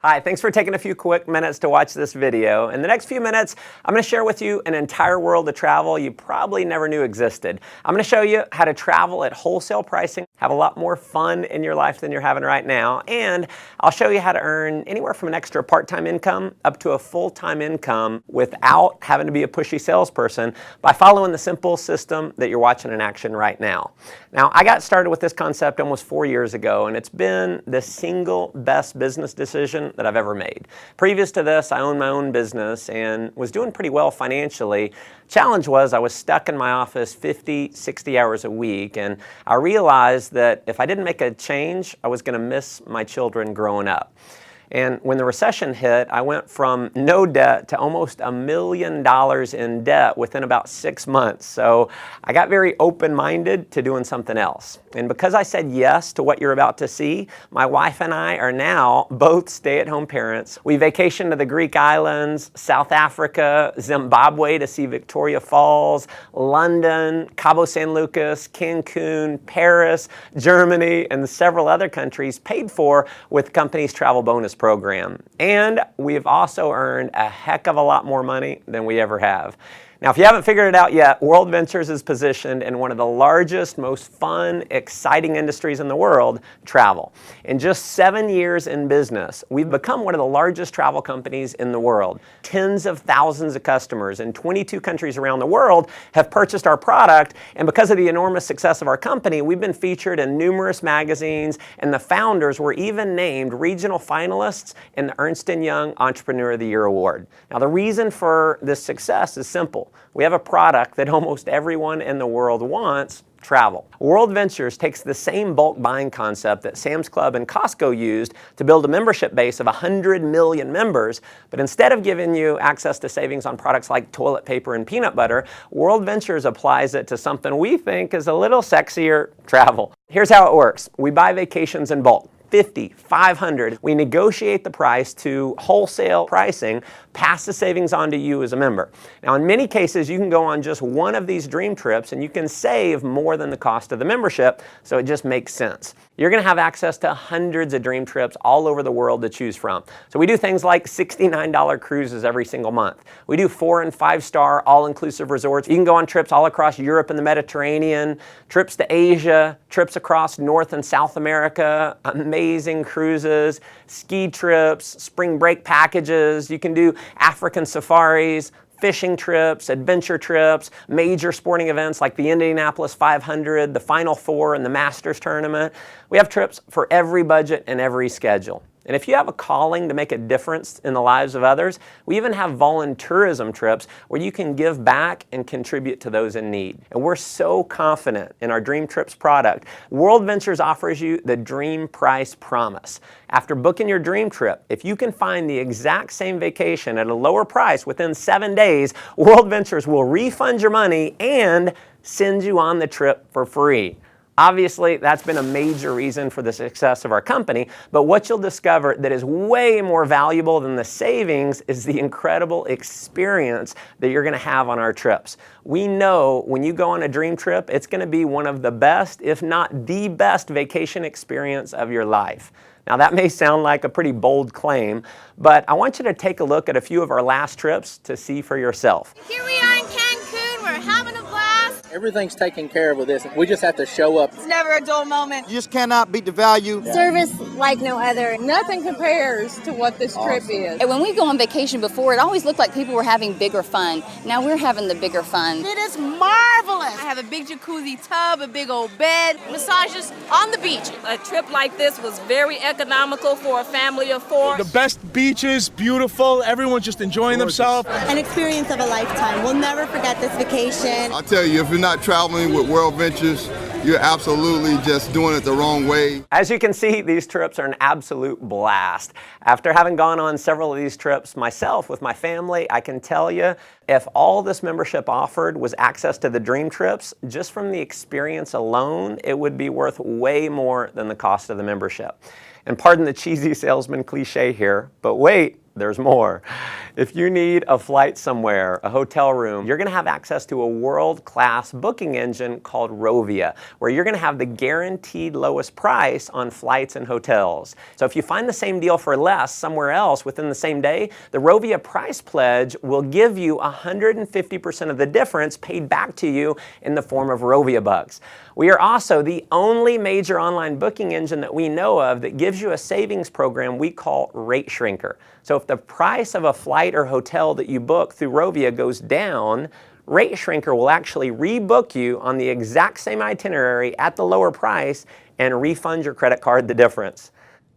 Hi, thanks for taking a few quick minutes to watch this video. In the next few minutes, I'm going to share with you an entire world of travel you probably never knew existed. I'm going to show you how to travel at wholesale pricing, have a lot more fun in your life than you're having right now, and I'll show you how to earn anywhere from an extra part-time income up to a full-time income without having to be a pushy salesperson by following the simple system that you're watching in action right now. Now, I got started with this concept almost 4 years ago, and it's been the single best business decision that I've ever made. Previous to this, I owned my own business and was doing pretty well financially. Challenge was I was stuck in my office 50, 60 hours a week, and I realized that if I didn't make a change, I was going to miss my children growing up. And when the recession hit, I went from no debt to almost $1 million in debt within about 6 months. So I got very open-minded to doing something else. And because I said yes to what you're about to see, my wife and I are now both stay-at-home parents. We vacationed to the Greek islands, South Africa, Zimbabwe to see Victoria Falls, London, Cabo San Lucas, Cancun, Paris, Germany, and several other countries paid for with the company's travel bonus program. And we've also earned a heck of a lot more money than we ever have. Now, if you haven't figured it out yet, World Ventures is positioned in one of the largest, most fun, exciting industries in the world, travel. In just 7 years in business, we've become one of the largest travel companies in the world. Tens of thousands of customers in 22 countries around the world have purchased our product, and because of the enormous success of our company, we've been featured in numerous magazines, and the founders were even named regional finalists in the Ernst & Young Entrepreneur of the Year Award. Now, the reason for this success is simple. We have a product that almost everyone in the world wants: travel. World Ventures takes the same bulk buying concept that Sam's Club and Costco used to build a membership base of 100 million members, but instead of giving you access to savings on products like toilet paper and peanut butter, World Ventures applies it to something we think is a little sexier: travel. Here's how it works. We buy vacations in bulk. 50, 500. We negotiate the price to wholesale pricing, pass the savings on to you as a member. Now, in many cases, you can go on just one of these dream trips and you can save more than the cost of the membership, so it just makes sense. You're going to have access to hundreds of dream trips all over the world to choose from. So we do things like $69 cruises every single month. We do 4- and 5-star all-inclusive resorts. You can go on trips all across Europe and the Mediterranean, trips to Asia, trips across North and South America, amazing cruises, ski trips, spring break packages. You can do African safaris, fishing trips, adventure trips, major sporting events like the Indianapolis 500, the Final Four, and the Masters tournament. We have trips for every budget and every schedule. And if you have a calling to make a difference in the lives of others, we even have volunteerism trips where you can give back and contribute to those in need. And we're so confident in our Dream Trips product. World Ventures offers you the Dream Price Promise. After booking your dream trip, if you can find the exact same vacation at a lower price within 7 days, World Ventures will refund your money and send you on the trip for free. Obviously, that's been a major reason for the success of our company, but what you'll discover that is way more valuable than the savings is the incredible experience that you're going to have on our trips. We know when you go on a dream trip, it's going to be one of the best, if not the best, vacation experience of your life. Now, that may sound like a pretty bold claim, but I want you to take a look at a few of our last trips to see for yourself. Here we are in Cancun. We're having a blast. Everything's taken care of with this. We just have to show up. It's never a dull moment. You just cannot beat the value. Service like no other. Nothing compares to what this trip is. And when we go on vacation before, it always looked like people were having bigger fun. Now we're having the bigger fun. It is marvelous. I have a big jacuzzi tub, a big old bed, massages on the beach. A trip like this was very economical for a family of 4. The best beaches, beautiful, everyone's just enjoying themselves. An experience of a lifetime. We'll never forget this vacation. I'll tell you, if you're not traveling with World Ventures, you're absolutely just doing it the wrong way. As you can see, these trips are an absolute blast. After having gone on several of these trips myself with my family, I can tell you, if all this membership offered was access to the dream trips, just from the experience alone, it would be worth way more than the cost of the membership. And pardon the cheesy salesman cliche here, but wait, there's more. If you need a flight somewhere, a hotel room, you're gonna have access to a world-class booking engine called Rovia, where you're gonna have the guaranteed lowest price on flights and hotels. So if you find the same deal for less somewhere else within the same day, the Rovia price pledge will give you 150% of the difference paid back to you in the form of Rovia bucks. We are also the only major online booking engine that we know of that gives you a savings program we call Rate Shrinker. So if the price of a flight or hotel that you book through Rovia goes down, Rate Shrinker will actually rebook you on the exact same itinerary at the lower price and refund your credit card the difference.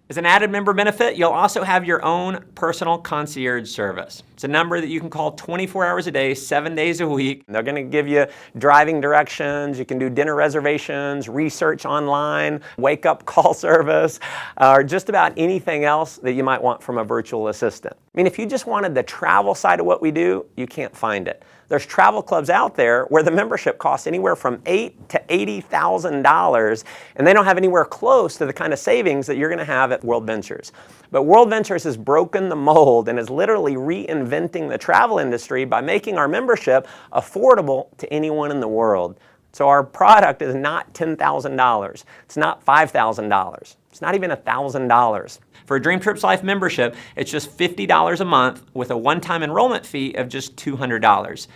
As an added member benefit, you'll also have your own personal concierge service. It's a number that you can call 24 hours a day, 7 days a week. They're gonna give you driving directions, you can do dinner reservations, research online, wake-up call service, or just about anything else that you might want from a virtual assistant. I mean, if you just wanted the travel side of what we do, you can't find it. There's travel clubs out there where the membership costs anywhere from $8,000 to $80,000, and they don't have anywhere close to the kind of savings that you're gonna have at World Ventures. But World Ventures has broken the mold and is literally reinventing the travel industry by making our membership affordable to anyone in the world. So our product is not $10,000. It's not $5,000. It's not even $1,000. For a Dream Trips Life membership, it's just $50 a month with a one-time enrollment fee of just $200.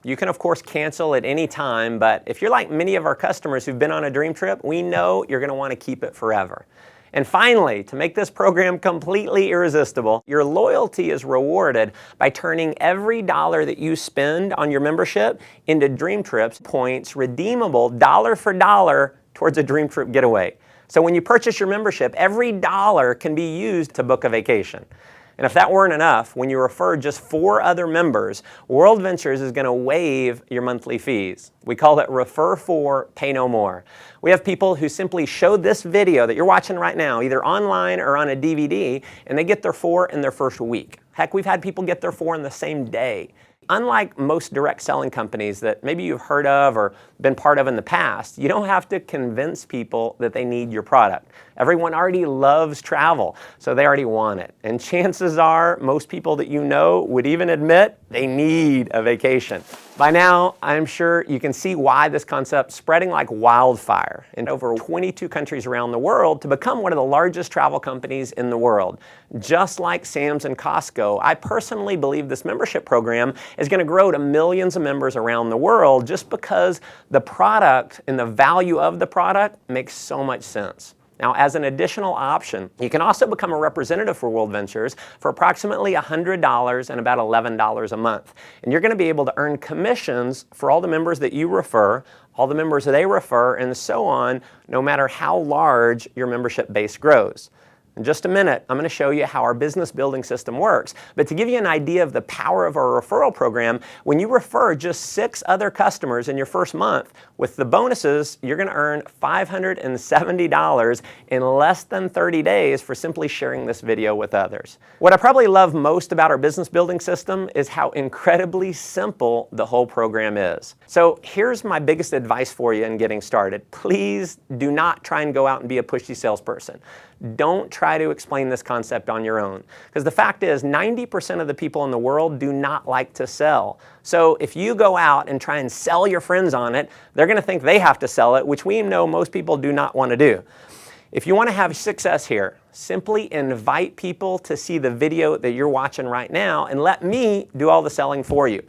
You can, of course, cancel at any time, but if you're like many of our customers who've been on a dream trip, we know you're going to want to keep it forever. And finally, to make this program completely irresistible, your loyalty is rewarded by turning every dollar that you spend on your membership into Dream Trips points redeemable dollar for dollar towards a Dream Trip getaway. So when you purchase your membership, every dollar can be used to book a vacation. And if that weren't enough, when you refer just 4 other members, World Ventures is going to waive your monthly fees. We call it Refer 4, Pay No More. We have people who simply show this video that you're watching right now, either online or on a DVD, and they get their 4 in their first week. Heck, we've had people get their 4 in the same day. Unlike most direct selling companies that maybe you've heard of or been part of in the past, you don't have to convince people that they need your product. Everyone already loves travel, so they already want it. And chances are, most people that you know would even admit they need a vacation. By now, I'm sure you can see why this concept's spreading like wildfire in over 22 countries around the world to become one of the largest travel companies in the world. Just like Sam's and Costco, I personally believe this membership program is going to grow to millions of members around the world just because the product and the value of the product makes so much sense. Now, as an additional option, you can also become a representative for World Ventures for approximately $100 and about $11 a month. And you're going to be able to earn commissions for all the members that you refer, all the members that they refer, and so on, no matter how large your membership base grows. In just a minute, I'm going to show you how our business building system works. But to give you an idea of the power of our referral program, when you refer just 6 other customers in your first month, with the bonuses, you're going to earn $570 in less than 30 days for simply sharing this video with others. What I probably love most about our business building system is how incredibly simple the whole program is. So here's my biggest advice for you in getting started. Please do not try and go out and be a pushy salesperson. Don't try to explain this concept on your own. Because the fact is, 90% of the people in the world do not like to sell. So if you go out and try and sell your friends on it, they're going to think they have to sell it, which we know most people do not want to do. If you want to have success here, simply invite people to see the video that you're watching right now and let me do all the selling for you.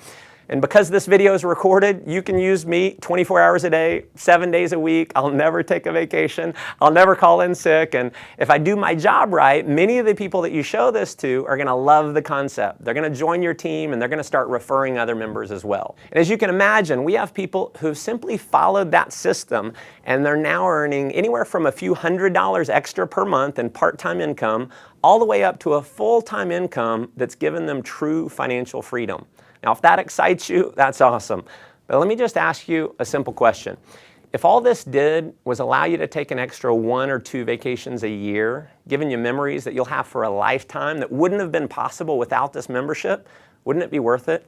And because this video is recorded, you can use me 24 hours a day, 7 days a week. I'll never take a vacation. I'll never call in sick. And if I do my job right, many of the people that you show this to are going to love the concept. They're going to join your team and they're going to start referring other members as well. And as you can imagine, we have people who've simply followed that system and they're now earning anywhere from a few $100s extra per month in part-time income all the way up to a full-time income that's given them true financial freedom. Now, if that excites you, that's awesome. But let me just ask you a simple question. If all this did was allow you to take an extra 1 or 2 vacations a year, giving you memories that you'll have for a lifetime that wouldn't have been possible without this membership, wouldn't it be worth it?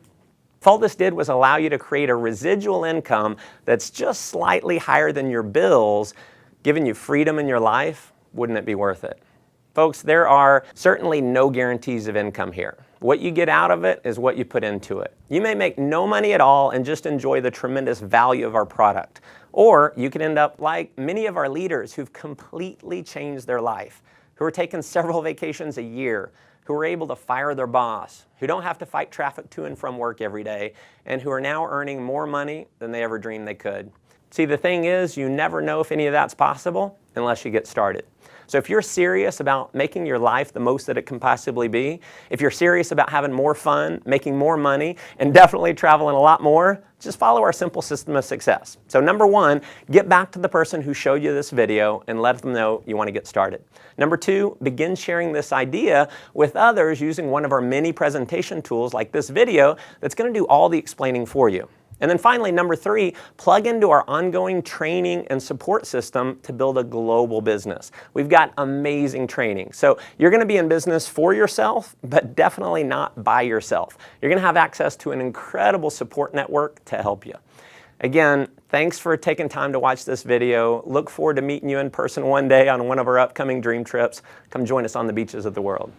If all this did was allow you to create a residual income that's just slightly higher than your bills, giving you freedom in your life, wouldn't it be worth it? Folks, there are certainly no guarantees of income here. What you get out of it is what you put into it. You may make no money at all and just enjoy the tremendous value of our product. Or you could end up like many of our leaders who've completely changed their life, who are taking several vacations a year, who are able to fire their boss, who don't have to fight traffic to and from work every day, and who are now earning more money than they ever dreamed they could. See, the thing is, you never know if any of that's possible unless you get started. So if you're serious about making your life the most that it can possibly be, if you're serious about having more fun, making more money, and definitely traveling a lot more, just follow our simple system of success. So number one, get back to the person who showed you this video and let them know you want to get started. Number two, begin sharing this idea with others using one of our many presentation tools like this video that's going to do all the explaining for you. And then finally, number three, plug into our ongoing training and support system to build a global business. We've got amazing training. So you're going to be in business for yourself, but definitely not by yourself. You're going to have access to an incredible support network to help you. Again, thanks for taking time to watch this video. Look forward to meeting you in person one day on one of our upcoming dream trips. Come join us on the beaches of the world.